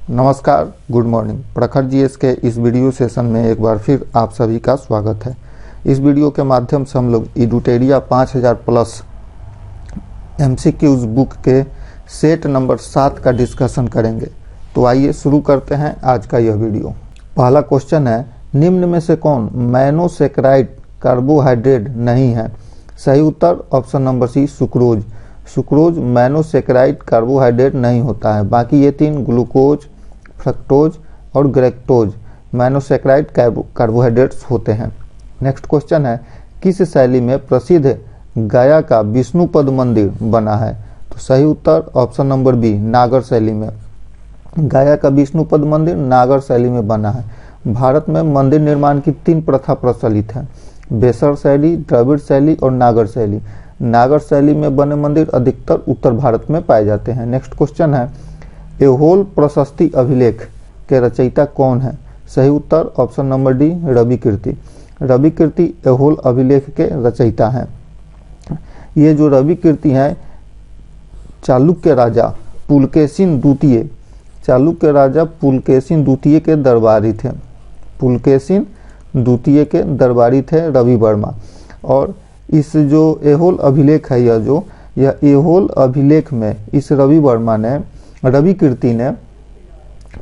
नमस्कार, good morning. प्रखर GS के इस वीडियो सेशन में एक बार फिर आप सभी का स्वागत है। इस वीडियो के माध्यम से हम लोग इडुटेरिया 5000 प्लस एमसीक्यूज बुक के सेट नंबर 7 का डिस्कशन करेंगे। तो आइए शुरू करते हैं आज का यह वीडियो। पहला क्वेश्चन है, निम्न में से कौन मोनोसैकेराइड कार्बोहाइड्रेट नहीं है? सही उत्तर option number c, sucrose. Sucrose monosaccharide carbohydrate नहीं होता है। बाकी ये तीन ग्लूकोज, फ्रक्टोज और ग्रेक्टोज मोनोसैकेराइड कार्बोहाइड्रेट्स होते हैं। नेक्स्ट क्वेश्चन है, किस शैली में प्रसिद्ध गया का विष्णुपद मंदिर बना है? तो सही उत्तर ऑप्शन नंबर बी, नागर शैली में। गया का विष्णुपद मंदिर नागर शैली में बना है। भारत में मंदिर निर्माण की 3 प्रथा प्रचलित है, बेसर शैली, द्रविड़ शैली और नागर शैली। नागर शैली में बने मंदिर अधिकतर उत्तर भारत में पाए जाते हैं। नेक्स्ट क्वेश्चन है, ऐहोल प्रशस्ति अभिलेख के रचयिता कौन है? सही उत्तर ऑप्शन नंबर डी, रवि कीर्ति। रवि कीर्ति ऐहोल अभिलेख के रचयिता हैं। ये जो रवि कीर्ति हैं चालुक्य राजा पुलकेशिन द्वितीय, चालुक्य राजा पुलकेशिन द्वितीय के दरबारी थे। पुलकेशिन द्वितीय के दरबारी थे रवि वर्मा। और इस जो ऐहोल अभिलेख है, यह ऐहोल अभिलेख में इस रवि कीर्ति ने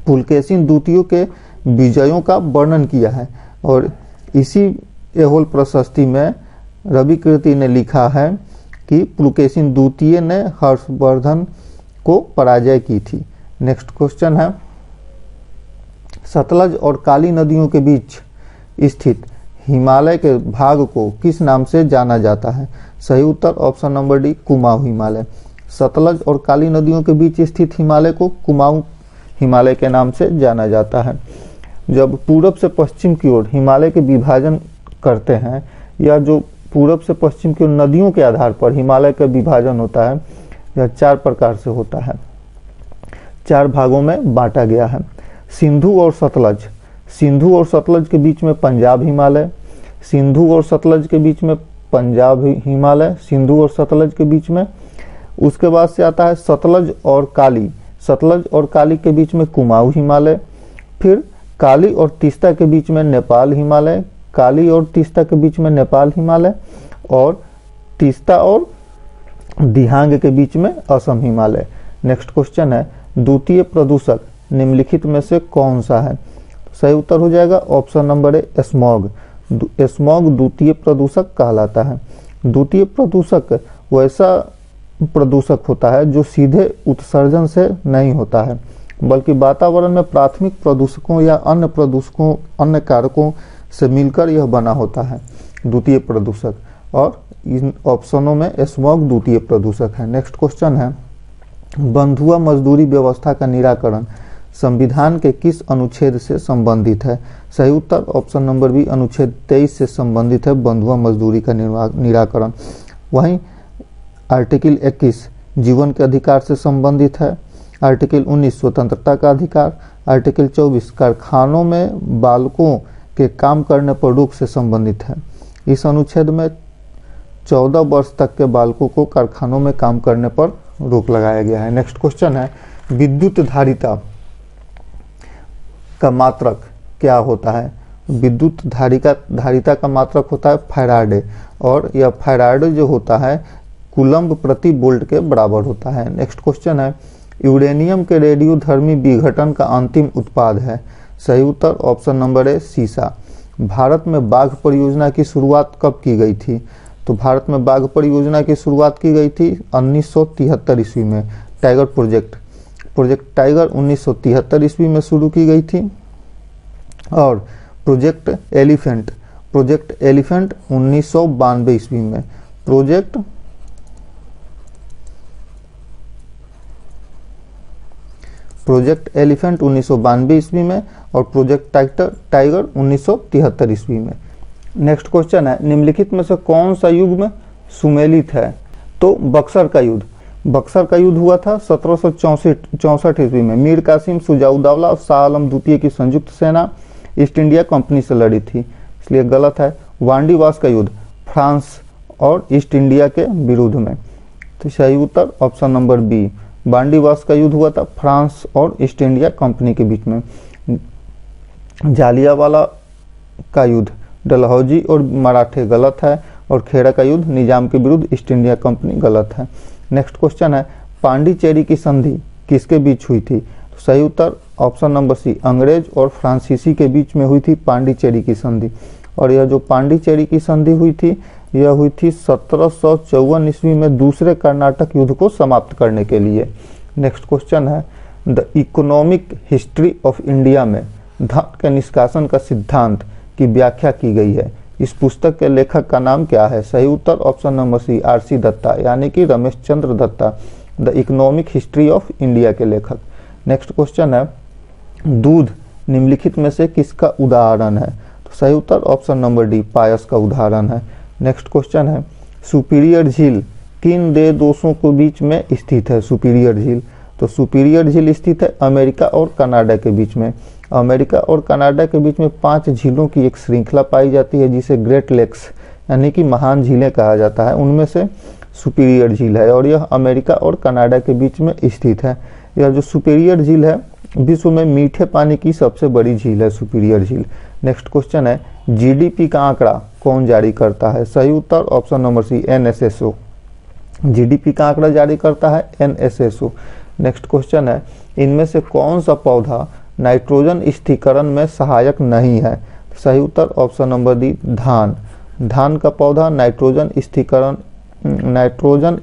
पुलकेशिन द्वितीय के विजयों का वर्णन किया है। और इसी ऐहोल प्रशस्ति में रवि कीर्ति ने लिखा है कि पुलकेशिन द्वितीय ने हर्षवर्धन को पराजय की थी। नेक्स्ट क्वेश्चन है, सतलज और काली नदियों के बीच स्थित हिमालय के भाग को किस नाम से जाना जाता है? सही उत्तर option number d, Kumaon Himalaya. Sutlej और काली नदियों के बीच स्थित हिमालय को कुमाऊं हिमालय के नाम से जाना जाता है। जब पूरब से पश्चिम की ओर हिमालय के विभाजन करते हैं, या जो पूरब से पश्चिम की ओर नदियों के आधार पर हिमालय का विभाजन होता है, यह 4 प्रकार से होता है, 4 भागों में बांटा गया है। सिंधु और सतलज, सिंधु और सतलज के बीच में पंजाब हिमालय, सिंधु और सतलज के बीच में पंजाब हिमालय, सिंधु और सतलज के बीच में। उसके बाद से आता है सतलज और काली, सतलज और काली के बीच में कुमाऊं हिमालय। फिर काली और तीस्ता के बीच में नेपाल हिमालय, काली और तीस्ता के बीच में नेपाल हिमालय। और तीस्ता और दिहांग के बीच में असम हिमालय। नेक्स्ट क्वेश्चन है, द्वितीय प्रदूषक निम्नलिखित में से कौन सा है? सही उत्तर हो जाएगा option number A, smog. Smog द्वितीय प्रदूषक कहलाता है। द्वितीय प्रदूषक वैसा प्रदूषक होता है जो सीधे उत्सर्जन से नहीं होता है, बल्कि वातावरण में प्राथमिक प्रदूषकों या अन्य कारकों से मिलकर यह बना होता है द्वितीय प्रदूषक। और इन ऑप्शनों में स्मॉग द्वितीय प्रदूषक है। नेक्स्ट क्वेश्चन है, बंधुआ मजदूरी व्यवस्था का निराकरण संविधान के किस अनुच्छेद से संबंधित है? सही उत्तर ऑप्शन नंबर बी, अनुच्छेद 23 से संबंधित है बंधुआ मजदूरी का निराकरण। वहीं आर्टिकल 21 जीवन के अधिकार से संबंधित है। आर्टिकल 19 स्वतंत्रता का अधिकार। आर्टिकल 24 कारखानों में बालकों के काम करने पर रोक से संबंधित है। इस अनुच्छेद में 14 वर्ष तक के बालकों को कारखानों में काम करने पर रोक लगाया गया है। नेक्स्ट क्वेश्चन है, विद्युत धारिता का मात्रक क्या होता है? विद्युत धारिता का मात्रक होता है फैराडे। और यह फैराडे जो होता है कूलम्ब प्रति वोल्ट के बराबर होता है। नेक्स्ट क्वेश्चन है, यूरेनियम के रेडियोधर्मी विघटन का अंतिम उत्पाद है? सही उत्तर ऑप्शन नंबर ए, सीसा। भारत में बाघ परियोजना की शुरुआत कब की गई थी? तो भारत में बाघ परियोजना की शुरुआत की गई थी 1973 ईस्वी में। टाइगर प्रोजेक्ट टाइगर 1973 ईस्वी में शुरू की गई थी। और प्रोजेक्ट एलिफेंट 1992 ईस्वी में। प्रोजेक्ट एलिफेंट 1992 ईस्वी में और प्रोजेक्ट टाइगर 1973 ईस्वी में। नेक्स्ट क्वेश्चन है, निम्नलिखित में से कौन सा युग में सुमेलित है? तो बक्सर का युद्ध हुआ था 1764 ईस्वी में। मीर कासिम, सुजाउद्दौला और शाह आलम द्वितीय की संयुक्त सेना ईस्ट इंडिया कंपनी से लड़ी थी, इसलिए गलत है। वांडीवास का युद्ध फ्रांस और ईस्ट इंडिया के विरुद्ध में। तो सही उत्तर ऑप्शन नंबर बी, बांडी वर्ष का युद्ध हुआ था फ्रांस और ईस्ट इंडिया कंपनी के बीच में। जालियांवाला का युद्ध डलहौजी और मराठे गलत है, और खेड़ा का युद्ध निजाम के विरुद्ध ईस्ट इंडिया कंपनी गलत है। नेक्स्ट क्वेश्चन है पांडिचेरी की संधि किसके बीच हुई थी? तो सही उत्तर ऑप्शन नंबर सी, अंग्रेज और फ्रांसीसी के बीच में हुई थी पांडिचेरी की संधि। और यह जो पांडिचेरी की संधि हुई थी, यह हुई थी 1754 ईस्वी में दूसरे कर्नाटक युद्ध को समाप्त करने के लिए। नेक्स्ट क्वेश्चन है the economic history of India में धन के निष्कासन का सिद्धांत की व्याख्या की गई है। इस पुस्तक के लेखक का नाम क्या है? सही उत्तर option number c, R C. Dutta, यानी कि Ramesh Chandra Dutta, the economic history of India के लेखक। नेक्स्ट क्वेश्चन है दूध निम्नलिखित में से किसका उदाहरण है? तो सही उत्तर ऑप्शन नंबर डी, पायस का उदाहरण है। नेक्स्ट क्वेश्चन है सुपीरियर झील किन दो देशों के बीच में स्थित है? सुपीरियर झील, तो सुपीरियर झील स्थित है अमेरिका और कनाडा के बीच में। अमेरिका और कनाडा के बीच में 5 झीलों की एक श्रृंखला पाई जाती है जिसे ग्रेट लेक्स यानी कि महान झीलें कहा जाता है, उनमें से सुपीरियर झील है और यह अमेरिका और कनाडा के बीच में स्थित है। यह जो सुपीरियर झील है विश्व में मीठे पानी की सबसे बड़ी झील है सुपीरियर झील। नेक्स्ट क्वेश्चन है जीडीपी का आंकड़ा कौन जारी करता है? सही उत्तर option number c, NSSO. GDP का आंकड़ा जारी करता है एनएसएसओ। नेक्स्ट क्वेश्चन है इनमें से कौन सा पौधा नाइट्रोजन स्थिरीकरण में सहायक नहीं है? सही उत्तर ऑप्शन नंबर डी, धान। धान का पौधा नाइट्रोजन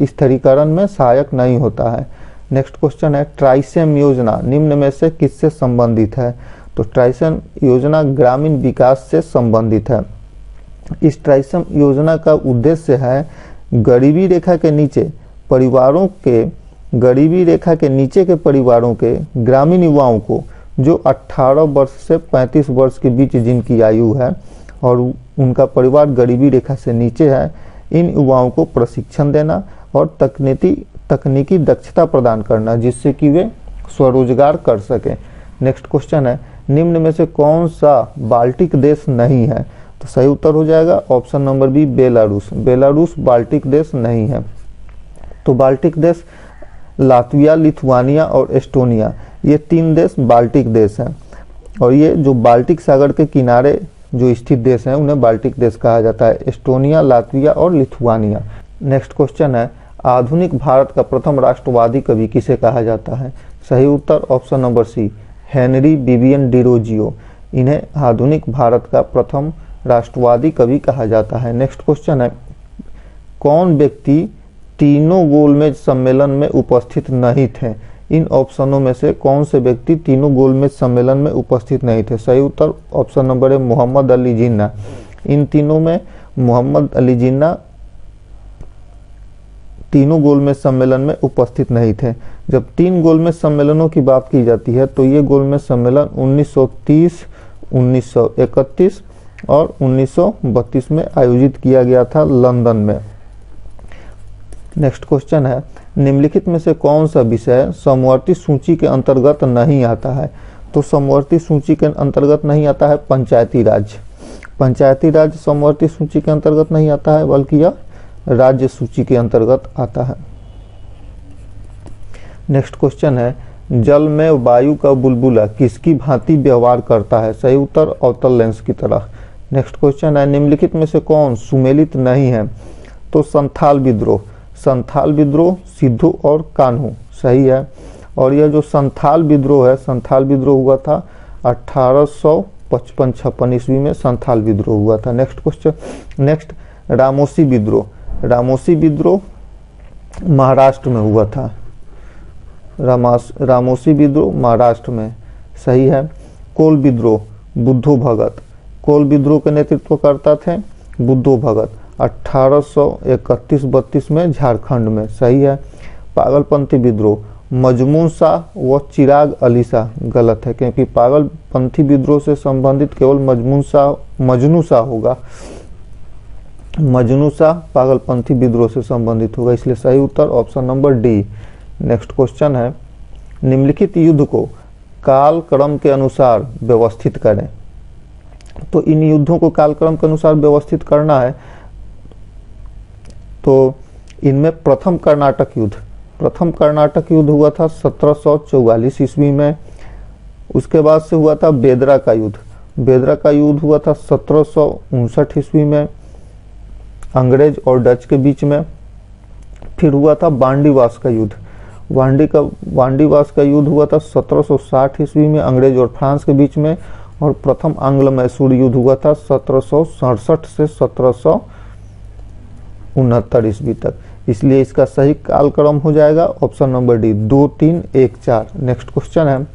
स्थिरीकरण में सहायक नहीं होता है। नेक्स्ट क्वेश्चन है ट्राइसेम योजना निम्न में से किससे संबंधित है? तो ट्राइसेम योजना ग्रामीण विकास से संबंधित है। इस ट्राइसेम योजना का उद्देश्य है गरीबी रेखा के नीचे के परिवारों के ग्रामीण युवाओं को जो 18 वर्ष से 35 वर्ष के बीच जिनकी आयु है और उनका परिवार गरीबी रेखा से नीचे है, इन युवाओं को प्रशिक्षण देना और तकनीकी दक्षता प्रदान करना जिससे कि वे स्वरोजगार कर सकें। नेक्स्ट क्वेश्चन है निम्न में से कौन सा बाल्टिक देश नहीं है? तो सही उत्तर हो जाएगा option number B, Belarus. Belarus Baltic देश नहीं है। तो बाल्टिक देश लातविया, लिथुआनिया और एस्टोनिया, ये 3 देश बाल्टिक देश हैं और ये जो बाल्टिक सागर के किनारे जो स्थित देश हैं उन्हें बाल्टिक देश कहा जाता है, एस्टोनिया, लातविया और लिथुआनिया। नेक्स्ट क्वेश्चन है आधुनिक भारत का प्रथम राष्ट्रवादी कवि किसे कहा जाता है? सही उत्तर option number c, Henry Vivian Derozio. इन्हें आधुनिक भारत का प्रथम राष्ट्रवादी कवि कहा जाता है। नेक्स्ट क्वेश्चन है कौन व्यक्ति तीनों गोलमेज सम्मेलन में उपस्थित नहीं थे? इन ऑप्शनों में से कौन से व्यक्ति तीनों गोलमेज सम्मेलन में उपस्थित नहीं थे? सही उत्तर ऑप्शन नंबर है, मोहम्मद अली जिन्ना। इन तीनों में मोहम्मद अली जिन्ना तीनों गोलमेज सम्मेलन में उपस्थित नहीं थे। जब 3 गोलमेज सम्मेलनों की बात की जाती है तो ये गोलमेज सम्मेलन 1930, 1931 और 1932 में आयोजित किया गया था लंदन में। नेक्स्ट क्वेश्चन है निम्नलिखित में से कौन सा विषय समवर्ती सूची के अंतर्गत नहीं आता है? तो समवर्ती सूची के अंतर्गत नहीं आता है पंचायती राज। पंचायती राज समवर्ती सूची के अंतर्गत नहीं आता है बल्कि यह राज्य सूची के अंतर्गत आता है। नेक्स्ट क्वेश्चन है जल में वायु का बुलबुला किसकी भांति व्यवहार करता है? सही उत्तर अवतल लेंस की तरह। नेक्स्ट क्वेश्चन है निम्नलिखित में से कौन सुमेलित नहीं है? तो संथाल विद्रोह। संथाल विद्रोह सिद्धू और कान्हू सही है। और यह जो संथाल विद्रोह है, संथाल विद्रोह हुआ था 1855-56 ईस्वी में संथाल विद्रोह हुआ था। नेक्स्ट क्वेश्चन, नेक्स्ट रामोसी विद्रोह। रामोसी विद्रोह महाराष्ट्र में हुआ था। रामोसी विद्रोह महाराष्ट्र में सही है। कोल विद्रोह बुद्धो भगत। कोल विद्रोह के नेतृत्व करता थे बुद्धो भगत 1831-32 में झारखंड में सही है। पागलपंथी विद्रोह मजमून शाह व चिराग अली शाह गलत है क्योंकि पागलपंथी विद्रोह से संबंधित केवल मजनू शाह होगा। मजनू शाह पागलपंथी विद्रोह से संबंधित होगा, इसलिए सही उत्तर option number d. Next question है निम्नलिखित युद्ध को कालक्रम के अनुसार व्यवस्थित करें। तो इन युद्धों को कालक्रम के अनुसार व्यवस्थित करना है तो इनमें प्रथम कर्नाटक युद्ध प्रथम कर्नाटक युद्ध हुआ था 1744 ईस्वी में। उसके बाद से हुआ था बेदरा का युद्ध। बेदरा का युद्ध हुआ था 1759 ईस्वी में अंग्रेज और डच के बीच में। फिर हुआ था बांडीवास का युद्ध। बांडीवास का युद्ध हुआ था 1760 ईस्वी में अंग्रेज और फ्रांस के बीच में। और प्रथम आंग्ल मैसूर युद्ध हुआ था 1767 से 1769 ईस्वी तक। इसलिए इसका सही कालक्रम हो जाएगा option number D 2, 3, 1, 4। Next question है,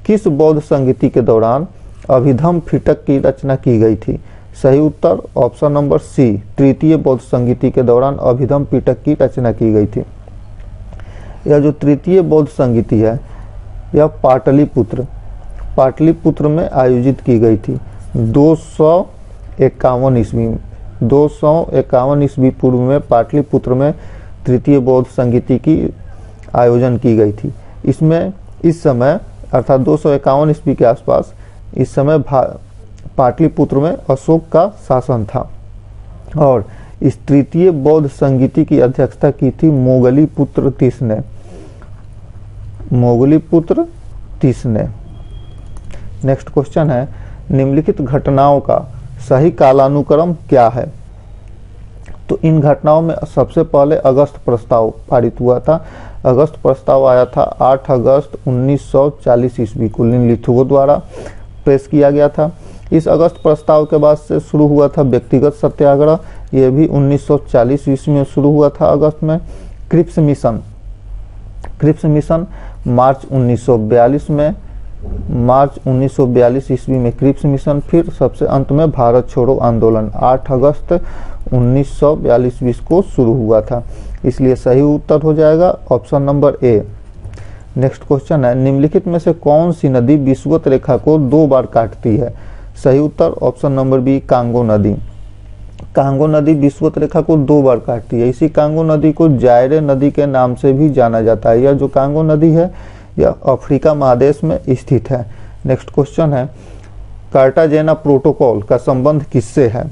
किस बौद्ध संगीति के दौरान अभिधम फिटक की रचना की गई थी? सही उत्तर ऑप्शन नंबर सी, तृतीय बौद्ध संगीति के दौरान अभिधम पिटक की रचना की गई थी। यह जो तृतीय बौद्ध संगीति है यह पाटलिपुत्र में आयोजित की गई थी 251 ईस्वी पूर्व में पाटलिपुत्र में तृतीय बौद्ध संगीति की आयोजन की गई थी। इसमें इस समय अर्थात 251 ईस्वी के आसपास इस समय पाटलिपुत्र में अशोक का शासन था और इस तृतीय बौद्ध संगीति की अध्यक्षता की थी मोगलीपुत्र तीस ने। नेक्स्ट क्वेश्चन है, निम्नलिखित घटनाओं का सही कालानुक्रम क्या है? तो इन घटनाओं में सबसे पहले अगस्त प्रस्ताव पारित हुआ था। अगस्त प्रस्ताव आया था 8 अगस्त 1940 ईस्वी को लिथुओ द्वारा पेश किया गया था। इस अगस्त प्रस्ताव के बाद से शुरू हुआ था व्यक्तिगत सत्याग्रह, यह भी 1940 ईस्वी में शुरू हुआ था अगस्त में। क्रिप्स मिशन मार्च 1942 ईस्वी में क्रिप्स मिशन। फिर सबसे अंत में भारत छोड़ो आंदोलन 8 अगस्त 1942 को शुरू हुआ था। इसलिए सही उत्तर हो जाएगा option number A. Next question है, निम्नलिखित में से कौन सी नदी विषुवत रेखा को 2 बार काटती है? सही उत्तर ऑप्शन नंबर बी, कांगो नदी। कांगो नदी विषुवत रेखा को 2 बार काटती है। इसी कांगो नदी को जायरे नदी के नाम से भी जाना जाता है। यह जो कांगो नदी है यह अफ्रीका महादेश में स्थित है। नेक्स्ट क्वेश्चन है, कार्टाजेना प्रोटोकॉल का संबंध किससे है?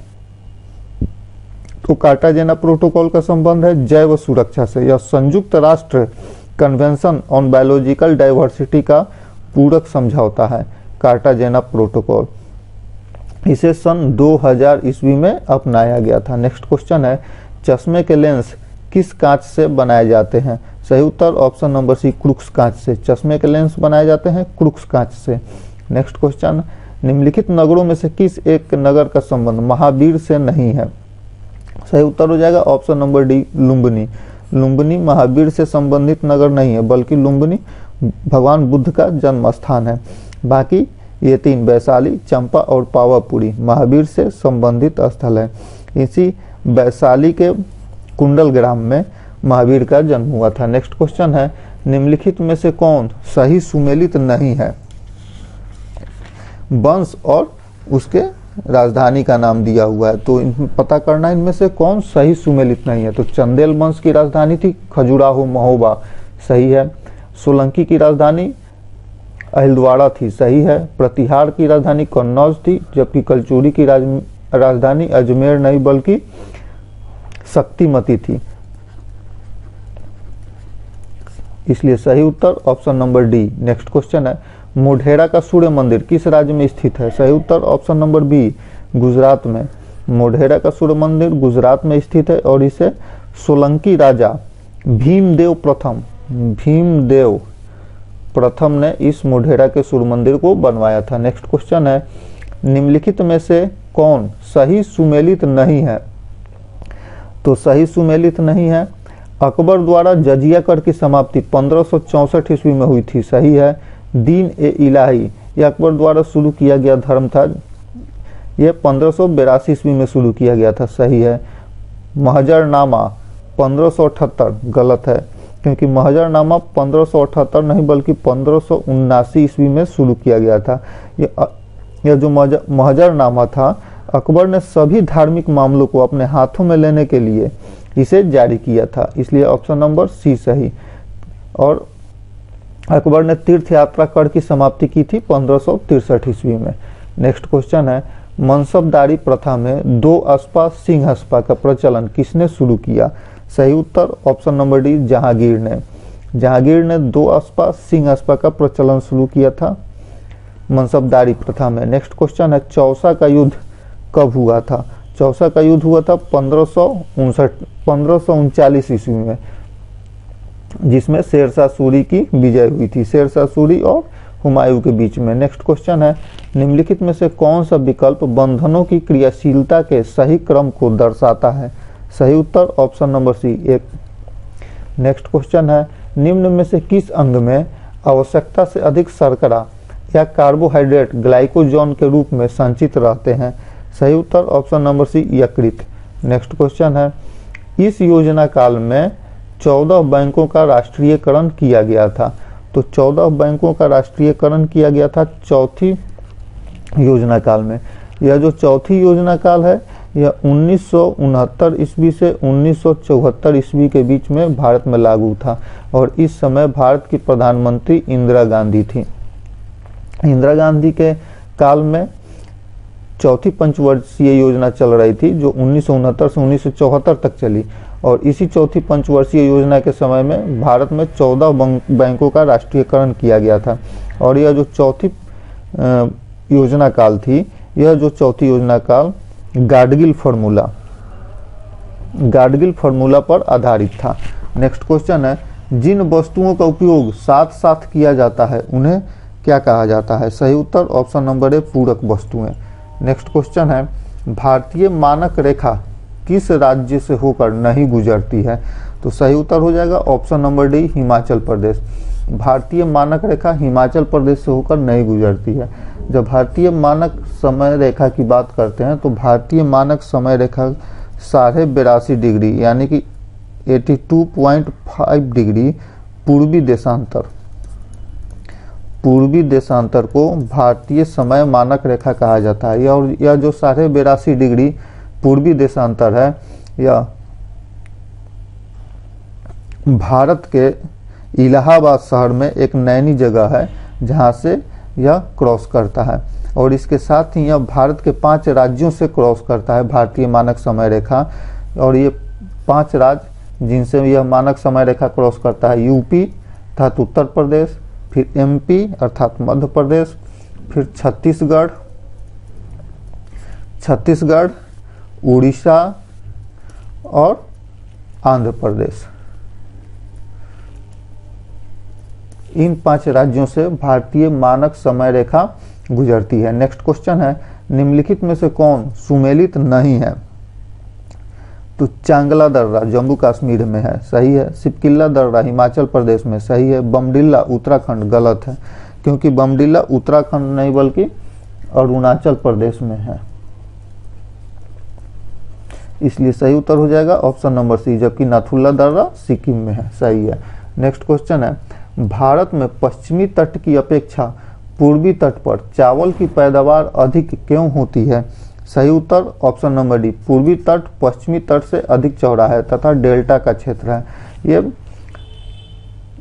तो कार्टाजेना प्रोटोकॉल का संबंध है जैव सुरक्षा से। यह संयुक्त राष्ट्र कन्वेंशन ऑन बायोलॉजिकल डाइवर्सिटी का पूरक समझौता है कार्टाजेना प्रोटोकॉल। इसे सन 2000 ईस्वी में अपनाया गया था। नेक्स्ट क्वेश्चन है, चश्मे के लेंस किस कांच से बनाए जाते हैं? सही उत्तर ऑप्शन नंबर सी, क्रूक्स कांच से। चश्मे के लेंस बनाए जाते हैं क्रूक्स कांच से। नेक्स्ट क्वेश्चन, निम्नलिखित नगरों में से किस एक नगर का संबंध महावीर से नहीं है? सही उत्तर हो जाएगा option number D, Lumbini. Lumbini Mahavir से संबंधित नगर नहीं है, बल्कि लुम्बिनी भगवान बुद्ध का जन्म स्थान है। बाकी ये 3 वैशाली, चंपा और पावापुरी महावीर से संबंधित स्थल है। इसी वैशाली के कुंडल ग्राम में महावीर का जन्म हुआ था। नेक्स्ट क्वेश्चन है, निम्नलिखित में से कौन सही सुमेलित नहीं है? वंश और उसके राजधानी का नाम दिया हुआ है, तो पता करना है इनमें से कौन सही सुमेलित नहीं है। तो चंदेल वंश की राजधानी थी खजुराहो महोबा, सही है। सोलंकी की राजधानी अहिलवाड़ा थी, सही है। प्रतिहार की राजधानी कन्नौज थी, जबकि कलचुरी की राजधानी अजमेर नहीं बल्कि शक्तिमती थी। इसलिए सही उत्तर option number d. Next question है, मोढेरा का सूर्य मंदिर किस राज्य में स्थित है? सही उत्तर ऑप्शन नंबर बी, गुजरात में। मोढेरा का सूर्य मंदिर गुजरात में स्थित है और इसे सोलंकी राजा भीमदेव प्रथम ने इस मोढेरा के सूर्य मंदिर को बनवाया था। नेक्स्ट क्वेश्चन है, निम्नलिखित में से कौन सही सुमेलित नहीं है? तो सही सुमेलित नहीं है, अकबर द्वारा जजिया कर की समाप्ति 1564 ईस्वी में हुई थी, सही है। दीन ए इलाही यह अकबर द्वारा शुरू किया गया धर्म था, यह 1582 ईस्वी में शुरू किया गया था, सही है। महजरनामा 1578 गलत है, क्योंकि महजरनामा 1578 नहीं बल्कि 1579 ईस्वी में शुरू किया गया था। यह जो महजरनामा था अकबर ने सभी धार्मिक मामलों को अपने हाथों में लेने के लिए इसे जारी किया था, इसलिए ऑप्शन नंबर सी सही। और अकबर ने तीर्थ यात्रा कर की समाप्ति की थी 1563 ईस्वी में। नेक्स्ट क्वेश्चन है, मनसबदारी प्रथा में 2 अस्पा सिंह अस्पा का प्रचलन किसने शुरू किया? सही उत्तर ऑप्शन नंबर डी, जहांगीर ने। जहांगीर ने 2 अस्पा सिंह अस्पा का प्रचलन शुरू किया था मनसबदारी प्रथा में। नेक्स्ट क्वेश्चन है चौसा का युद्ध कब हुआ था? चौसा का युद्ध हुआ था 1539 ईस्वी में, जिसमें शेरशाह सूरी की विजय हुई थी, शेरशाह सूरी और हुमायूं के बीच में। नेक्स्ट क्वेश्चन है निम्नलिखित में से कौन सा विकल्प बंधनों की क्रियाशीलता के सही क्रम को दर्शाता है? सही उत्तर option number c 1। Next question है निम्न में से किस अंग में आवश्यकता से अधिक शर्करा या कार्बोहाइड्रेट ग्लाइकोजन के रूप में संचित रहते हैं? सही उत्तर ऑप्शन नंबर सी यकृत। नेक्स्ट क्वेश्चन है इस योजना काल में 14 बैंकों का राष्ट्रीयकरण किया गया था। तो 14 बैंकों का राष्ट्रीयकरण किया गया था चौथी योजना काल में। यह जो चौथी योजना काल है यह 1969 ईस्वी से 1974 ईस्वी के बीच में भारत में लागू था और इस समय भारत की प्रधानमंत्री इंदिरा गांधी थी। इंदिरा गांधी के काल में चौथी पंचवर्षीय योजना चल रही थी जो 1969 से 1974 तक चली और इसी चौथी पंचवर्षीय योजना के समय में भारत में 14 बैंकों का राष्ट्रीयकरण किया गया था। और यह जो चौथी योजना काल थी, यह जो चौथी योजना काल गाडगिल फार्मूला पर आधारित था। नेक्स्ट क्वेश्चन है जिन वस्तुओं का उपयोग साथ साथ किया जाता है उन्हें क्या कहा जाता है? सही उत्तर ऑप्शन नंबर ए पूरक वस्तुएं। नेक्स्ट क्वेश्चन है भारतीय मानक रेखा किस राज्य से होकर नहीं गुजरती है? तो सही उत्तर हो जाएगा option number D Himachal Pradesh. भारतीय मानक रेखा हिमाचल प्रदेश से होकर नहीं गुजरती है। जब भारतीय मानक समय रेखा की बात करते हैं तो भारतीय मानक समय रेखा 82.5 डिग्री यानी कि 82.5 डिग्री पूर्वी देशांतर को भारतीय समय मानक रेखा कहा जाता है। यह जो 82.5 डिग्री पूर्वी देशांतर है यह भारत के इलाहाबाद शहर में एक नैनी जगह है जहां से यह क्रॉस करता है और इसके साथ ही यह भारत के 5 राज्यों से क्रॉस करता है भारतीय मानक समय रेखा। और ये 5 राज्य जिनसे यह मानक समय रेखा क्रॉस करता है यूपी अर्थात उत्तर प्रदेश, फिर एमपी अर्थात मध्य प्रदेश, फिर छत्तीसगढ़, उड़ीसा और आंध्र प्रदेश। इन 5 राज्यों से भारतीय मानक समय रेखा गुजरती है। नेक्स्ट क्वेश्चन है निम्नलिखित में से कौन सुमेलित नहीं है? तो चांगला दर्रा जम्मू कश्मीर में है, सही है। सिपकिल्ला दर्रा हिमाचल प्रदेश में, सही है। बमडिल्ला उत्तराखंड, गलत है क्योंकि बमडिल्ला उत्तराखंड नहीं बल्कि अरुणाचल प्रदेश में है, इसलिए सही उत्तर हो जाएगा ऑप्शन नंबर सी। जबकि नाथुला दर्रा सिक्किम में है, सही है। नेक्स्ट क्वेश्चन है भारत में पश्चिमी तट की अपेक्षा पूर्वी तट पर चावल की पैदावार अधिक क्यों होती है? सही उत्तर ऑप्शन नंबर डी। पूर्वी तट पश्चिमी तट से अधिक चौड़ा है तथा डेल्टा का क्षेत्र है। ये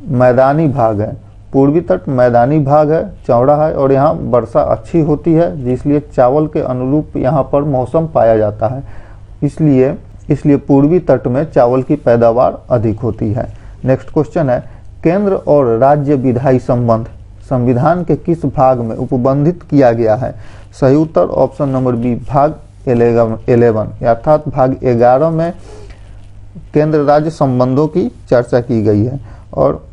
मैदानी भाग है, पूर्वी तट मैदानी भाग है, चौड़ा है और यहाँ वर्षा अच्छी होती है जिसलिए चावल के अनुरूप यहाँ पर मौसम पाया जाता है। इसलिए पूर्वी तट में चावल की पैदावार अधिक होती है। नेक्स्ट क्वेश्चन है केंद्र और राज्य विधायी संबंध संविधान के किस भाग में उपबंधित किया गया है? सही उत्तर ऑप्शन नंबर बी भाग 11 अर्थात भाग 11 में केंद्र राज्य संबंधों की चर्चा की गई है और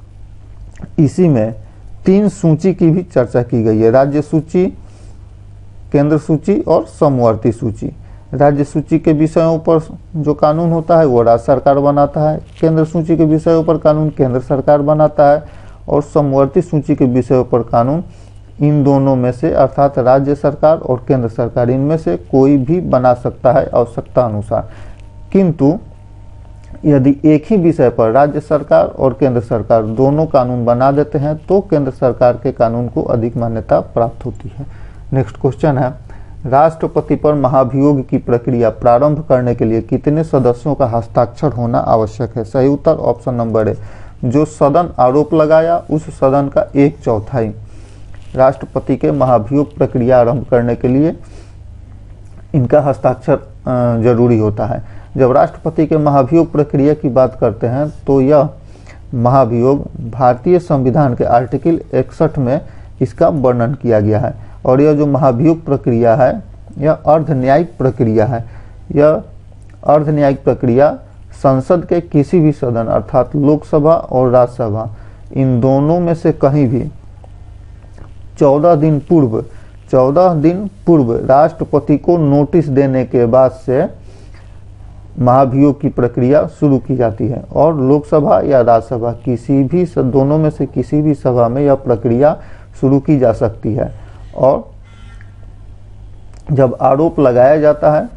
इसी में 3 सूची की भी चर्चा की गई है, राज्य सूची, केंद्र सूची और समवर्ती सूची। राज्य सूची के विषयों पर जो कानून होता है वो राज्य सरकार बनाता है, केंद्र सूची के विषयों पर कानून केंद्र सरकार बनाता है और समवर्ती सूची के विषयों पर कानून इन दोनों में से अर्थात राज्य सरकार और केंद्र सरकार इनमें से कोई भी बना सकता है आवश्यकता अनुसार। किंतु यदि एक ही विषय पर राज्य सरकार और केंद्र सरकार दोनों कानून बना देते हैं तो केंद्र सरकार के कानून को अधिक मान्यता प्राप्त होती है। नेक्स्ट क्वेश्चन है राष्ट्रपति पर महाभियोग की प्रक्रिया प्रारंभ करने के लिए कितने सदस्यों का हस्ताक्षर होना आवश्यक है? सही उत्तर ऑप्शन नंबर ए। जो सदन आरोप लगाया उस सदन का 1/4 राष्ट्रपति के महाभियोग प्रक्रिया आरंभ करने के लिए इनका हस्ताक्षर जरूरी होता है। जब राष्ट्रपति के महाभियोग प्रक्रिया की बात करते हैं तो यह महाभियोग भारतीय संविधान के आर्टिकल 61 में इसका वर्णन किया गया है। और यह जो महाभियोग प्रक्रिया है यह अर्धन्यायिक प्रक्रिया है। यह अर्धन्यायिक प्रक्रिया संसद के किसी भी सदन अर्थात लोकसभा और राज्यसभा इन दोनों में से कहीं भी 14 दिन पूर्व राष्ट्रपति को नोटिस देने के बाद से महाभियोग की प्रक्रिया शुरू की जाती है। और लोकसभा या राज्यसभा किसी भी दोनों में से किसी भी सभा में यह प्रक्रिया शुरू की जा सकती है। और जब आरोप लगाया जाता है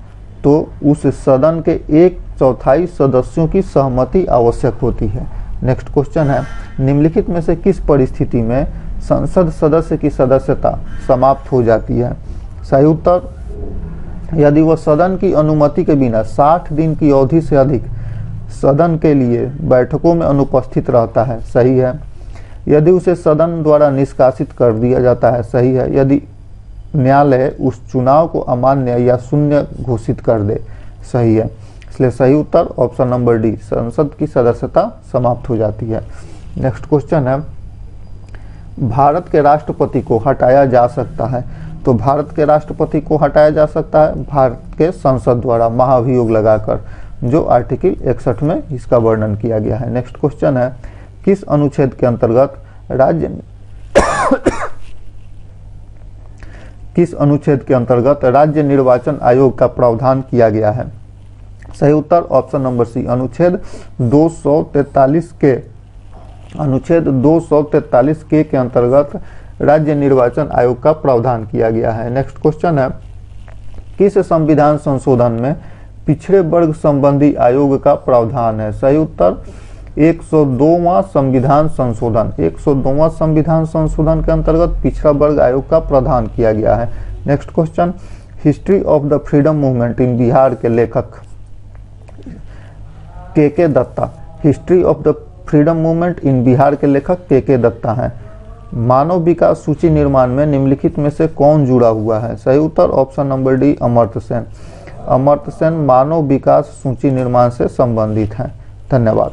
तो उस सदन के 1/4 सदस्यों की सहमति आवश्यक होती है। नेक्स्ट क्वेश्चन है, निम्नलिखित में से किस परिस्थिति में संसद सदस्य की सदस्यता समाप्त हो जाती है? सही उत्तर, यदि वह सदन की अनुमति के बिना 60 दिन की अवधि से अधिक सदन के लिए बैठकों में अनुपस्थित रहता है। सही है। यदि उसे सदन द्वारा निष्कासित कर दिया जाता है। सही है। यदि न्यायालय उस चुनाव को अमान्य या शून्य घोषित कर दे। सही है। इसलिए सही उत्तर ऑप्शन नंबर डी, संसद की सदस्यता समाप्त हो जाती है। नेक्स्ट क्वेश्चन है, भारत के राष्ट्रपति को हटाया जा सकता है। तो भारत के राष्ट्रपति को हटाया जा सकता है भारत के संसद द्वारा महाभियोग लगाकर, जो आर्टिकल 61 में इसका वर्णन किया गया है। नेक्स्ट क्वेश्चन है, किस अनुच्छेद के अंतर्गत राज्य निर्वाचन आयोग का प्रावधान किया गया है? सही उत्तर ऑप्शन नंबर सी, अनुच्छेद 243 के अंतर्गत राज्य निर्वाचन आयोग का प्रावधान किया गया है। नेक्स्ट क्वेश्चन है, किस संविधान संशोधन में पिछड़े वर्ग संबंधी आयोग का प्रावधान है? सही उत्तर 102वां संविधान संशोधन। 102वां संविधान संशोधन के अंतर्गत पिछड़ा वर्ग आयोग का प्रावधान किया गया है। Next question, history of the freedom movement in Bihar के लेखक K Datta. History of the freedom movement in Bihar के लेखक के दत्ता हैं। मानव विकास सूची निर्माण में निम्नलिखित में से कौन जुड़ा हुआ है? सही उत्तर option number d, Amartya Sen. Amartya Sen मानव विकास सूची निर्माण से संबंधित हैं। धन्यवाद।